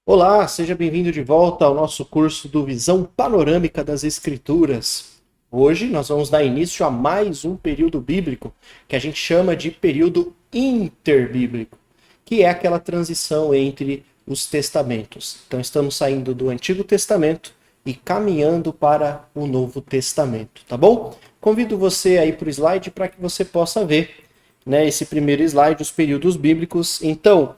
Olá, seja bem-vindo de volta ao nosso curso do Visão Panorâmica das Escrituras. Hoje nós vamos dar início a mais um período bíblico que a gente chama de período interbíblico, que é aquela transição entre os testamentos. Então estamos saindo do Antigo Testamento e caminhando para o Novo Testamento, tá bom? Convido você aí para o slide para que você possa ver, né, esse primeiro slide, os períodos bíblicos. Então,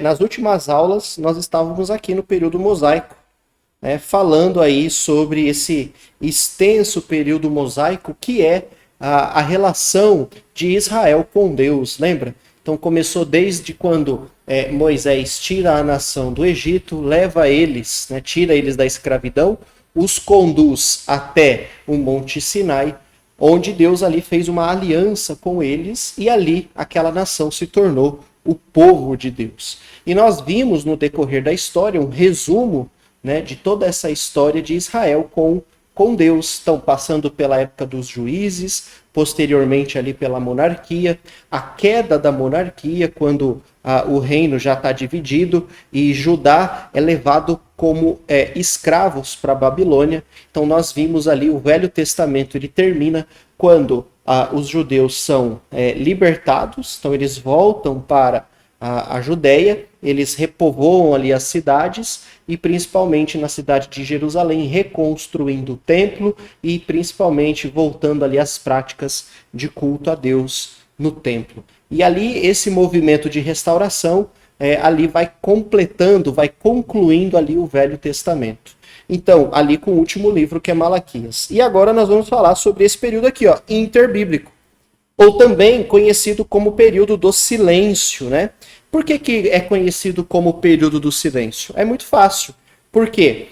nas últimas aulas, nós estávamos aqui no período mosaico, né, falando aí sobre esse extenso período mosaico que é a relação de Israel com Deus, lembra? Então começou desde quando Moisés tira a nação do Egito, leva eles, né, tira eles da escravidão, os conduz até o Monte Sinai, onde Deus ali fez uma aliança com eles e ali aquela nação se tornou o povo de Deus. E nós vimos no decorrer da história um resumo, né, de toda essa história de Israel com Deus. Estão passando pela época dos juízes, posteriormente ali pela monarquia, a queda da monarquia, quando o reino já está dividido e Judá é levado como escravos para a Babilônia. Então nós vimos ali o Velho Testamento, ele termina quando os judeus são libertados, então eles voltam para a Judéia, eles repovoam ali as cidades e principalmente na cidade de Jerusalém, reconstruindo o templo e principalmente voltando ali às práticas de culto a Deus no templo. E ali esse movimento de restauração ali vai completando, vai concluindo ali o Velho Testamento. Então, ali com o último livro que é Malaquias. E agora nós vamos falar sobre esse período aqui, ó, interbíblico, ou também conhecido como período do silêncio, né? Por que é conhecido como período do silêncio? É muito fácil, porque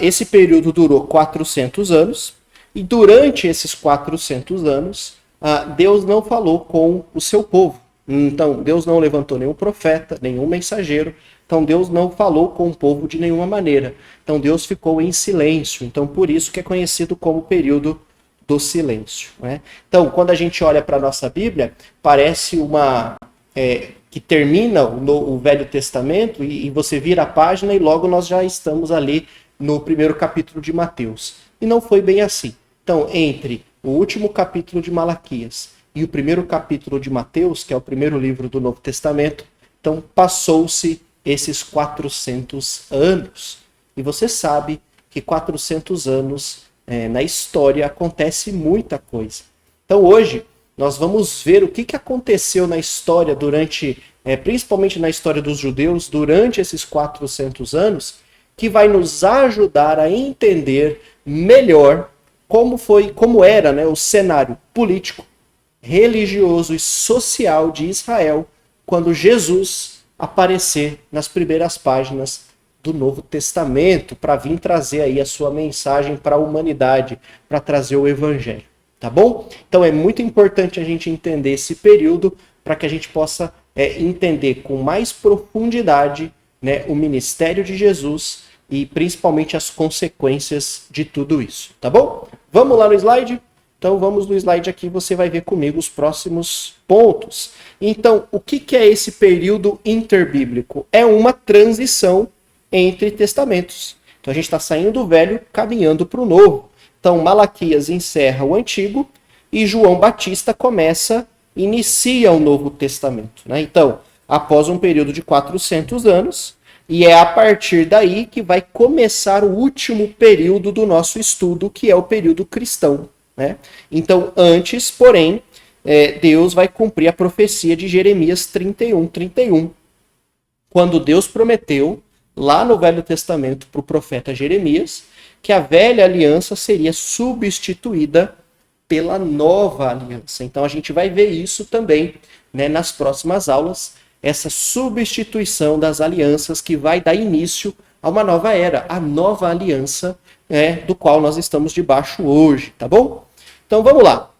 esse período durou 400 anos, e durante esses 400 anos, Deus não falou com o seu povo. Então, Deus não levantou nenhum profeta, nenhum mensageiro. Então, Deus não falou com o povo de nenhuma maneira. Então, Deus ficou em silêncio. Então, por isso que é conhecido como período do silêncio, né? Então, quando a gente olha para a nossa Bíblia, parece que termina o Velho Testamento e você vira a página e logo nós já estamos ali no primeiro capítulo de Mateus. E não foi bem assim. Então, entre o último capítulo de Malaquias e o primeiro capítulo de Mateus, que é o primeiro livro do Novo Testamento, então passou-se esses 400 anos. E você sabe que 400 anos na história acontece muita coisa. Então hoje nós vamos ver o que aconteceu na história durante, principalmente na história dos judeus, durante esses 400 anos, que vai nos ajudar a entender melhor como era, né, o cenário político, religioso e social de Israel quando Jesus aparecer nas primeiras páginas do Novo Testamento para vir trazer aí a sua mensagem para a humanidade, para trazer o evangelho, tá bom? Então é muito importante a gente entender esse período para que a gente possa entender com mais profundidade, né, o ministério de Jesus e principalmente as consequências de tudo isso, tá bom? Vamos lá no slide? Então vamos no slide aqui, você vai ver comigo os próximos pontos. Então, o que é esse período interbíblico? É uma transição entre testamentos. Então a gente está saindo do velho, caminhando para o novo. Então Malaquias encerra o antigo e João Batista inicia o Novo Testamento, né? Então, após um período de 400 anos, e é a partir daí que vai começar o último período do nosso estudo, que é o período cristão, né? Então, antes, porém, Deus vai cumprir a profecia de Jeremias 31, quando Deus prometeu lá no Velho Testamento para o profeta Jeremias, que a velha aliança seria substituída pela nova aliança. Então a gente vai ver isso também, né, nas próximas aulas, essa substituição das alianças que vai dar início a uma nova era, a nova aliança do qual nós estamos debaixo hoje, tá bom? Então vamos lá.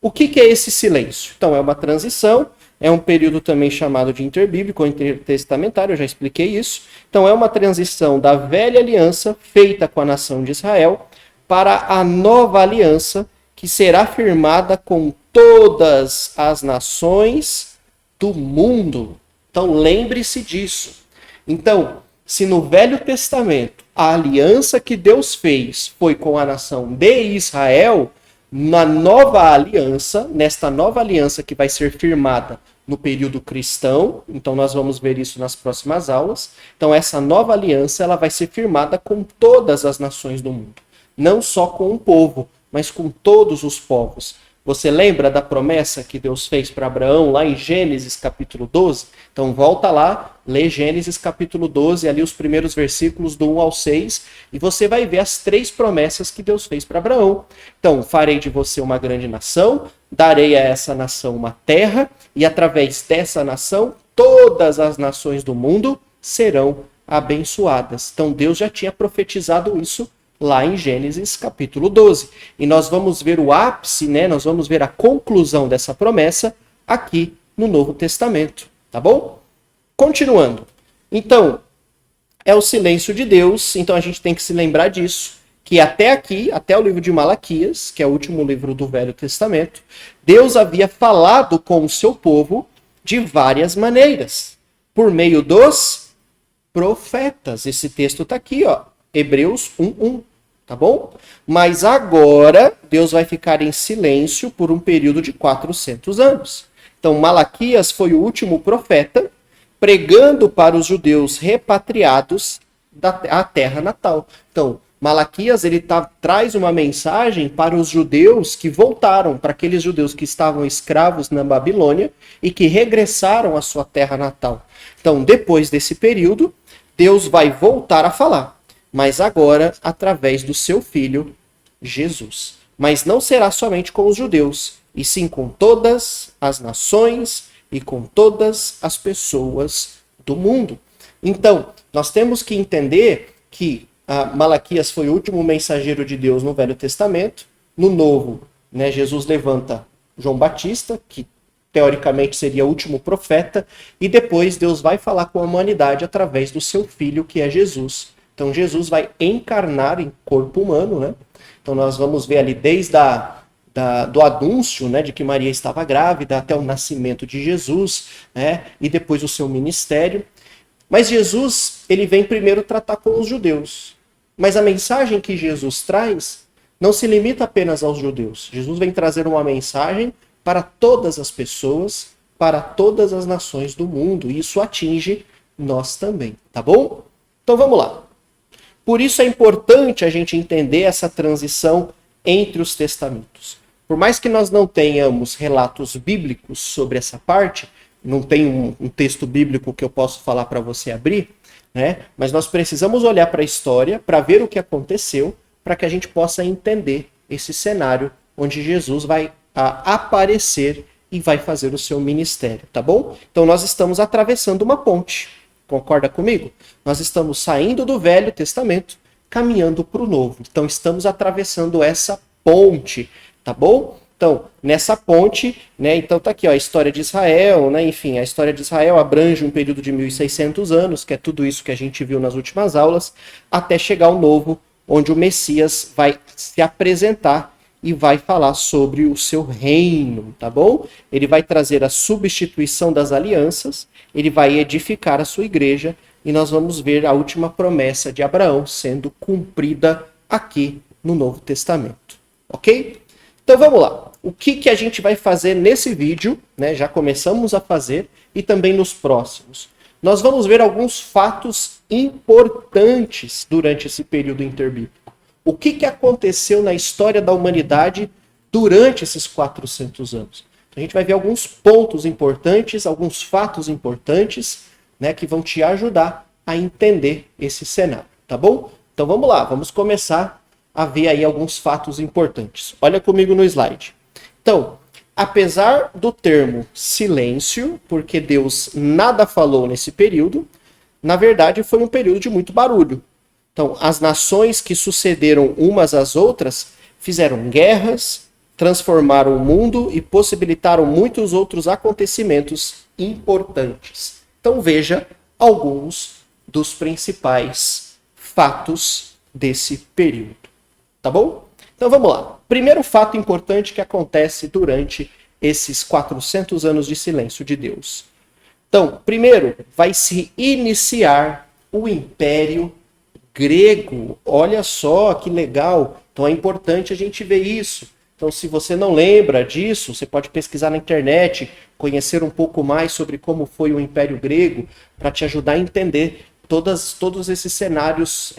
O que é esse silêncio? Então é uma transição, é um período também chamado de interbíblico ou intertestamentário, eu já expliquei isso. Então é uma transição da velha aliança feita com a nação de Israel para a nova aliança que será firmada com todas as nações do mundo. Então lembre-se disso. Então, Se no Velho Testamento a aliança que Deus fez foi com a nação de Israel, na nova aliança, nesta nova aliança que vai ser firmada no período cristão, então nós vamos ver isso nas próximas aulas. Então essa nova aliança ela vai ser firmada com todas as nações do mundo, não só com um povo, mas com todos os povos. Você lembra da promessa que Deus fez para Abraão lá em Gênesis capítulo 12? Então volta lá, lê Gênesis capítulo 12, ali os primeiros versículos do 1 ao 6, e você vai ver as 3 promessas que Deus fez para Abraão. Então, farei de você uma grande nação, darei a essa nação uma terra, e através dessa nação, todas as nações do mundo serão abençoadas. Então Deus já tinha profetizado isso lá em Gênesis capítulo 12. E nós vamos ver o ápice, né? Nós vamos ver a conclusão dessa promessa aqui no Novo Testamento, tá bom? Continuando. Então, é o silêncio de Deus, então a gente tem que se lembrar disso, que até aqui, até o livro de Malaquias, que é o último livro do Velho Testamento, Deus havia falado com o seu povo de várias maneiras, por meio dos profetas. Esse texto está aqui, ó, Hebreus 1:1. Tá bom? Mas agora Deus vai ficar em silêncio por um período de 400 anos. Então Malaquias foi o último profeta pregando para os judeus repatriados da terra natal. Então Malaquias ele traz uma mensagem para os judeus que voltaram, para aqueles judeus que estavam escravos na Babilônia e que regressaram à sua terra natal. Então depois desse período, Deus vai voltar a falar. Mas agora através do seu Filho, Jesus. Mas não será somente com os judeus, e sim com todas as nações e com todas as pessoas do mundo. Então, nós temos que entender que Malaquias foi o último mensageiro de Deus no Velho Testamento. No Novo, né, Jesus levanta João Batista, que teoricamente seria o último profeta, e depois Deus vai falar com a humanidade através do seu Filho, que é Jesus. Então Jesus vai encarnar em corpo humano, né? Então nós vamos ver ali desde do anúncio, né, de que Maria estava grávida até o nascimento de Jesus, né, e depois o seu ministério. Mas Jesus, ele vem primeiro tratar com os judeus. Mas a mensagem que Jesus traz não se limita apenas aos judeus. Jesus vem trazer uma mensagem para todas as pessoas, para todas as nações do mundo. E isso atinge nós também, tá bom? Então vamos lá. Por isso é importante a gente entender essa transição entre os testamentos. Por mais que nós não tenhamos relatos bíblicos sobre essa parte, não tem um texto bíblico que eu posso falar para você abrir, né? Mas nós precisamos olhar para a história para ver o que aconteceu, para que a gente possa entender esse cenário onde Jesus vai aparecer e vai fazer o seu ministério, tá bom? Então nós estamos atravessando uma ponte. Concorda comigo? Nós estamos saindo do Velho Testamento, caminhando para o Novo. Então, estamos atravessando essa ponte, tá bom? Então, nessa ponte, né, então tá aqui, ó, a história de Israel, né, enfim, a história de Israel abrange um período de 1.600 anos, que é tudo isso que a gente viu nas últimas aulas, até chegar ao Novo, onde o Messias vai se apresentar e vai falar sobre o seu reino, tá bom? Ele vai trazer a substituição das alianças, ele vai edificar a sua igreja, e nós vamos ver a última promessa de Abraão sendo cumprida aqui no Novo Testamento, ok? Então vamos lá. O que a gente vai fazer nesse vídeo, né? Já começamos a fazer, e também nos próximos. Nós vamos ver alguns fatos importantes durante esse período interbíblico. O que aconteceu na história da humanidade durante esses 400 anos? Então, a gente vai ver alguns pontos importantes, alguns fatos importantes, né, que vão te ajudar a entender esse cenário, tá bom? Então vamos lá, vamos começar a ver aí alguns fatos importantes. Olha comigo no slide. Então, apesar do termo silêncio, porque Deus nada falou nesse período, na verdade foi um período de muito barulho. Então, as nações que sucederam umas às outras fizeram guerras, transformaram o mundo e possibilitaram muitos outros acontecimentos importantes. Então, veja alguns dos principais fatos desse período. Tá bom? Então, vamos lá. Primeiro fato importante que acontece durante esses 400 anos de silêncio de Deus. Então, primeiro, vai se iniciar o Império Grego. Olha só que legal. Então é importante a gente ver isso. Então, se você não lembra disso, você pode pesquisar na internet, conhecer um pouco mais sobre como foi o Império Grego, para te ajudar a entender todos esses cenários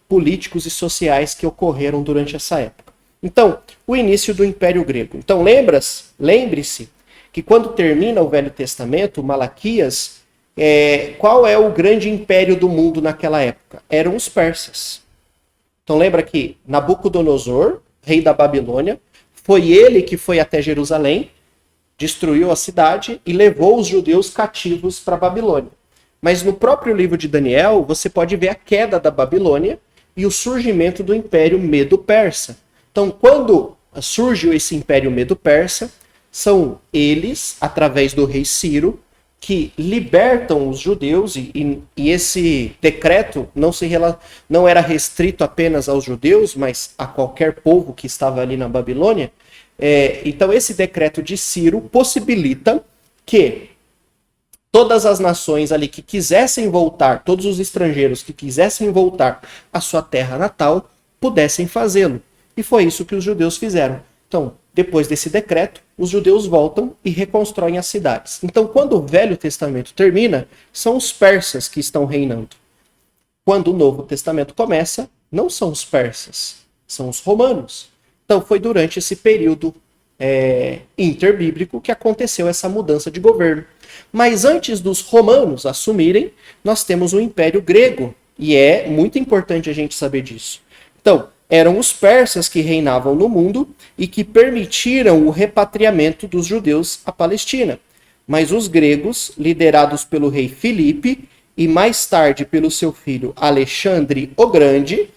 políticos e sociais que ocorreram durante essa época. Então, o início do Império Grego. Então, lembre-se que quando termina o Velho Testamento, Malaquias, qual é o grande império do mundo naquela época? Eram os persas. Então, lembra que Nabucodonosor, rei da Babilônia, foi ele que foi até Jerusalém, destruiu a cidade e levou os judeus cativos para a Babilônia. Mas no próprio livro de Daniel, você pode ver a queda da Babilônia e o surgimento do Império Medo-Persa. Então, quando surge esse Império Medo-Persa, são eles, através do rei Ciro, que libertam os judeus, e esse decreto não era restrito apenas aos judeus, mas a qualquer povo que estava ali na Babilônia. Então esse decreto de Ciro possibilita que todas as nações ali que quisessem voltar, todos os estrangeiros que quisessem voltar à sua terra natal, pudessem fazê-lo. E foi isso que os judeus fizeram. Então, depois desse decreto, os judeus voltam e reconstroem as cidades. Então, quando o Velho Testamento termina, são os persas que estão reinando. Quando o Novo Testamento começa, não são os persas, são os romanos. Então, foi durante esse período interbíblico que aconteceu essa mudança de governo. Mas antes dos romanos assumirem, nós temos o Império Grego, e é muito importante a gente saber disso. Então, eram os persas que reinavam no mundo e que permitiram o repatriamento dos judeus à Palestina. Mas os gregos, liderados pelo rei Filipe e mais tarde pelo seu filho Alexandre o Grande,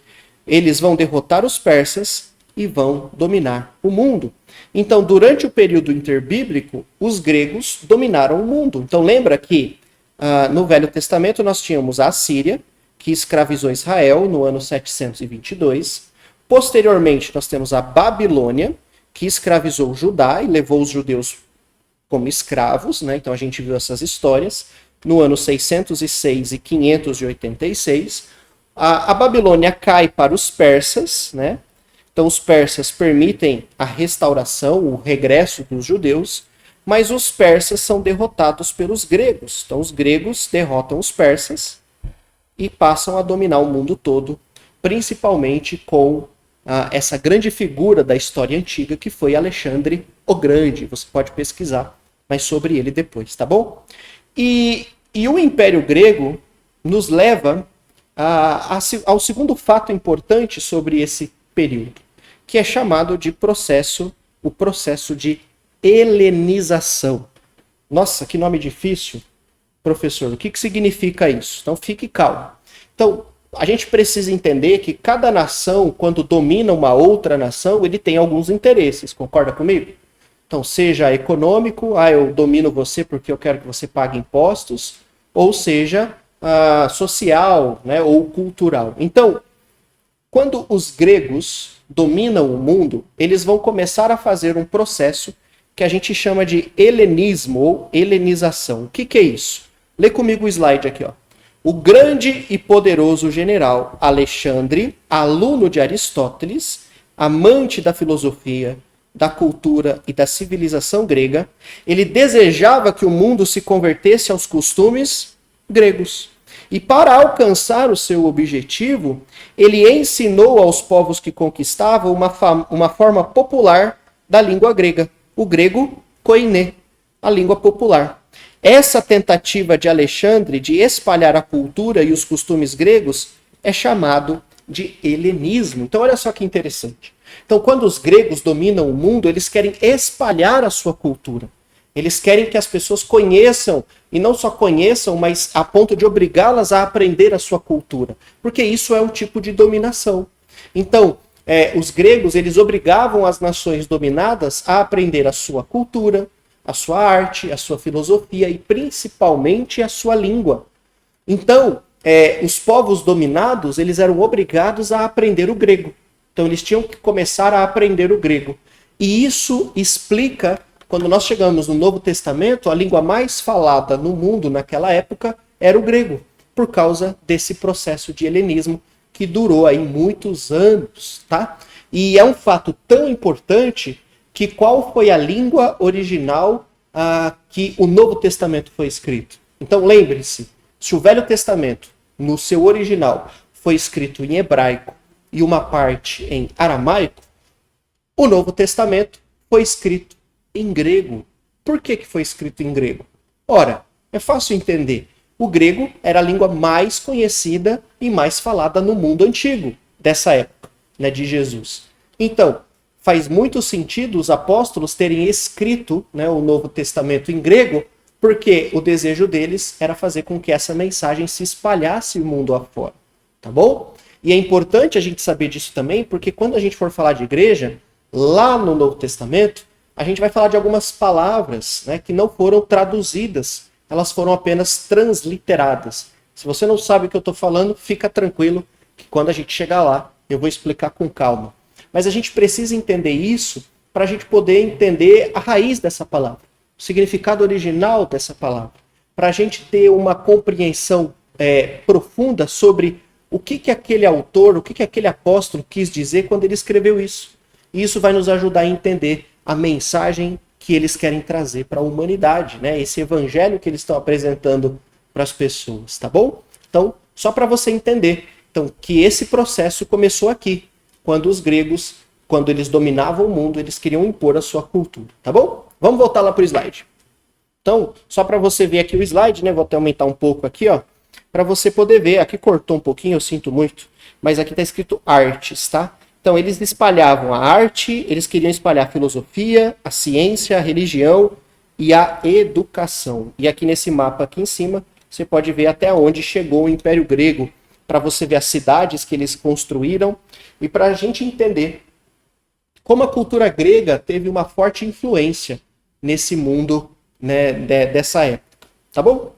eles vão derrotar os persas e vão dominar o mundo. Então, durante o período interbíblico, os gregos dominaram o mundo. Então, lembra que no Velho Testamento nós tínhamos a Assíria, que escravizou Israel no ano 722. Posteriormente, nós temos a Babilônia, que escravizou Judá e levou os judeus como escravos, né? Então a gente viu essas histórias no ano 606 e 586. A Babilônia cai para os persas, né? Então os persas permitem a restauração, o regresso dos judeus, mas os persas são derrotados pelos gregos. Então os gregos derrotam os persas e passam a dominar o mundo todo, principalmente com essa grande figura da história antiga que foi Alexandre o Grande. Você pode pesquisar mais sobre ele depois, tá bom? E o Império Grego nos leva ao segundo fato importante sobre esse período, que é chamado de o processo de helenização. Nossa, que nome difícil, professor. O que significa isso? Então fique calmo. Então, a gente precisa entender que cada nação, quando domina uma outra nação, ele tem alguns interesses, concorda comigo? Então, seja econômico, eu domino você porque eu quero que você pague impostos, ou seja, social, né, ou cultural. Então, quando os gregos dominam o mundo, eles vão começar a fazer um processo que a gente chama de helenismo ou helenização. O que é isso? Lê comigo o slide aqui, ó. O grande e poderoso general Alexandre, aluno de Aristóteles, amante da filosofia, da cultura e da civilização grega, ele desejava que o mundo se convertesse aos costumes gregos. E para alcançar o seu objetivo, ele ensinou aos povos que conquistava uma forma popular da língua grega, o grego koiné, a língua popular. Essa tentativa de Alexandre de espalhar a cultura e os costumes gregos é chamado de helenismo. Então, olha só que interessante. Então, quando os gregos dominam o mundo, eles querem espalhar a sua cultura. Eles querem que as pessoas conheçam, e não só conheçam, mas a ponto de obrigá-las a aprender a sua cultura. Porque isso é um tipo de dominação. Então, os gregos, eles obrigavam as nações dominadas a aprender a sua cultura, a sua arte, a sua filosofia e principalmente a sua língua. Então, os povos dominados, eles eram obrigados a aprender o grego. Então, eles tinham que começar a aprender o grego. E isso explica, quando nós chegamos no Novo Testamento, a língua mais falada no mundo naquela época era o grego. por causa desse processo de helenismo que durou aí muitos anos, tá? E é um fato tão importante que qual foi a língua original que o Novo Testamento foi escrito? Então lembre-se, se o Velho Testamento, no seu original, foi escrito em hebraico e uma parte em aramaico, o Novo Testamento foi escrito em grego. Por que foi escrito em grego? Ora, é fácil entender. O grego era a língua mais conhecida e mais falada no mundo antigo, dessa época, né, de Jesus. Então, faz muito sentido os apóstolos terem escrito, né, o Novo Testamento em grego, porque o desejo deles era fazer com que essa mensagem se espalhasse o mundo afora. Tá bom? E é importante a gente saber disso também, porque quando a gente for falar de igreja, lá no Novo Testamento, a gente vai falar de algumas palavras, né, que não foram traduzidas, elas foram apenas transliteradas. Se você não sabe o que eu estou falando, fica tranquilo, que quando a gente chegar lá, eu vou explicar com calma. Mas a gente precisa entender isso para a gente poder entender a raiz dessa palavra, o significado original dessa palavra, para a gente ter uma compreensão profunda sobre o que aquele autor, o que aquele apóstolo quis dizer quando ele escreveu isso. E isso vai nos ajudar a entender a mensagem que eles querem trazer para a humanidade, né? Esse evangelho que eles estão apresentando para as pessoas, tá bom? Então, só para você entender, então, que esse processo começou aqui, quando os gregos, quando eles dominavam o mundo, eles queriam impor a sua cultura, tá bom? Vamos voltar lá para o slide. Então, só para você ver aqui o slide, né? Vou até aumentar um pouco aqui, ó, para você poder ver. Aqui cortou um pouquinho, eu sinto muito, mas aqui está escrito artes, tá? Então, eles espalhavam a arte, eles queriam espalhar a filosofia, a ciência, a religião e a educação. E aqui nesse mapa aqui em cima, você pode ver até onde chegou o Império Grego, para você ver as cidades que eles construíram e para a gente entender como a cultura grega teve uma forte influência nesse mundo, né, dessa época. Tá bom?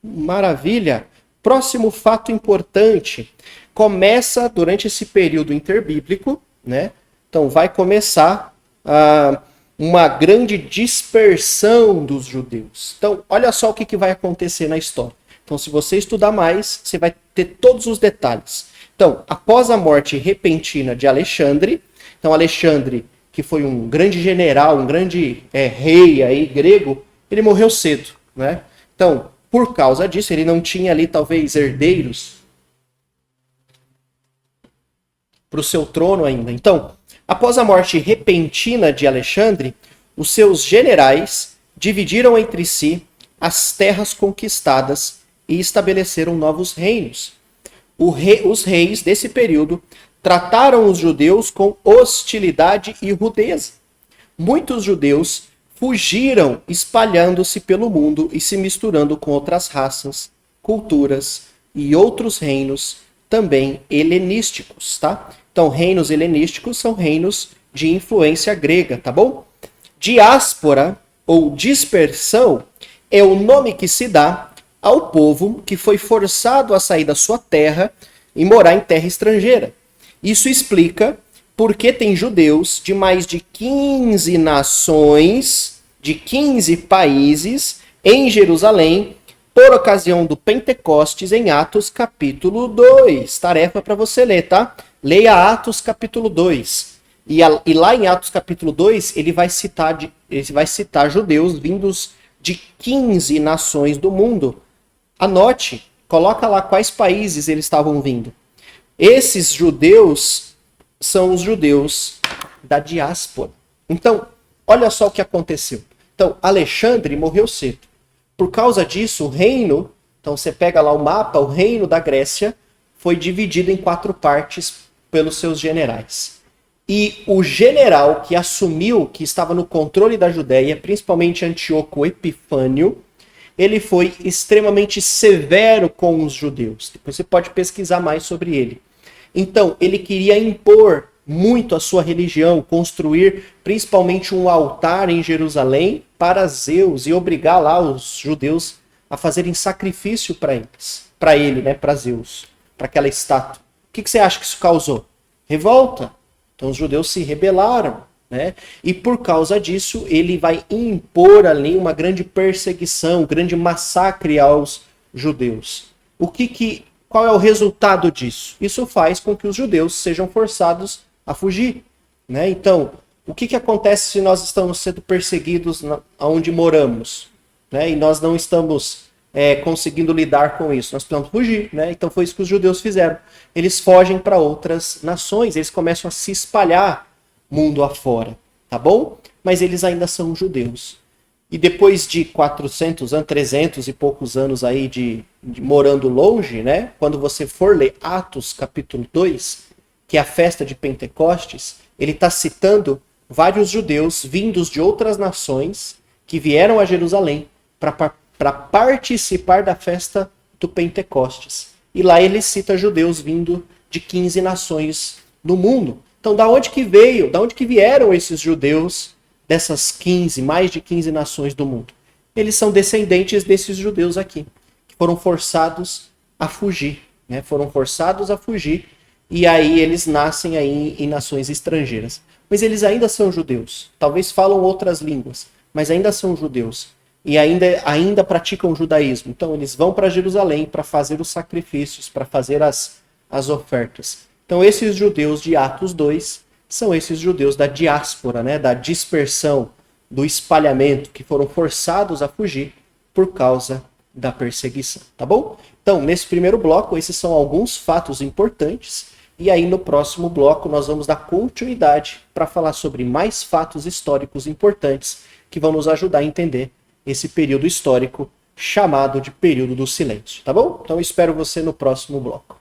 Maravilha! Próximo fato importante. Começa durante esse período interbíblico, né? Então vai começar uma grande dispersão dos judeus. Então, olha só o que vai acontecer na história. Então, se você estudar mais, você vai ter todos os detalhes. Então, após a morte repentina de Alexandre, então Alexandre, que foi um grande general, um grande rei aí, grego, ele morreu cedo, né? Então, por causa disso, ele não tinha ali talvez herdeiros para o seu trono ainda. Então, após a morte repentina de Alexandre, os seus generais dividiram entre si as terras conquistadas e estabeleceram novos reinos. Os reis desse período trataram os judeus com hostilidade e rudeza. Muitos judeus fugiram espalhando-se pelo mundo e se misturando com outras raças, culturas e outros reinos também helenísticos, tá? Então, reinos helenísticos são reinos de influência grega, tá bom? Diáspora ou dispersão é o nome que se dá ao povo que foi forçado a sair da sua terra e morar em terra estrangeira. Isso explica por que tem judeus de mais de 15 nações, de 15 países, em Jerusalém, por ocasião do Pentecostes, em Atos capítulo 2. Tarefa para você ler, tá? Leia Atos capítulo 2. E lá em Atos capítulo 2, ele vai citar judeus vindos de 15 nações do mundo. Anote, coloca lá quais países eles estavam vindo. Esses judeus são os judeus da diáspora. Então, olha só o que aconteceu. Então, Alexandre morreu cedo. Por causa disso, o reino, então você pega lá o mapa, o reino da Grécia foi dividido em 4 partes pelos seus generais. E o general que assumiu, que estava no controle da Judéia, principalmente Antíoco Epifânio, ele foi extremamente severo com os judeus. Depois você pode pesquisar mais sobre ele. Então, ele queria impor muito a sua religião, construir principalmente um altar em Jerusalém para Zeus e obrigar lá os judeus a fazerem sacrifício para ele, né, para Zeus, para aquela estátua. O que você acha que isso causou? Revolta. Então os judeus se rebelaram, né? E por causa disso ele vai impor ali uma grande perseguição, um grande massacre aos judeus. qual é o resultado disso? Isso faz com que os judeus sejam forçados a fugir, né? Então, o que acontece se nós estamos sendo perseguidos onde moramos, né? E nós não estamos conseguindo lidar com isso? Nós precisamos fugir, né? Então foi isso que os judeus fizeram. Eles fogem para outras nações, eles começam a se espalhar mundo afora, tá bom? Mas eles ainda são judeus. E depois de 400 anos, 300 e poucos anos aí de morando longe, né? Quando você for ler Atos capítulo 2, que é a festa de Pentecostes, ele está citando vários judeus vindos de outras nações que vieram a Jerusalém para participar da festa do Pentecostes. E lá ele cita judeus vindo de 15 nações do mundo. Então, da onde que vieram esses judeus dessas 15, mais de 15 nações do mundo? Eles são descendentes desses judeus aqui, que foram forçados a fugir, né? Foram forçados a fugir e aí eles nascem aí em nações estrangeiras. Mas eles ainda são judeus. Talvez falam outras línguas, mas ainda são judeus. E ainda praticam o judaísmo. Então eles vão para Jerusalém para fazer os sacrifícios, para fazer as ofertas. Então esses judeus de Atos 2 são esses judeus da diáspora, né, da dispersão, do espalhamento, que foram forçados a fugir por causa da perseguição, tá bom? Então, nesse primeiro bloco, esses são alguns fatos importantes, e aí no próximo bloco nós vamos dar continuidade para falar sobre mais fatos históricos importantes que vão nos ajudar a entender esse período histórico chamado de período do silêncio, tá bom? Então, espero você no próximo bloco.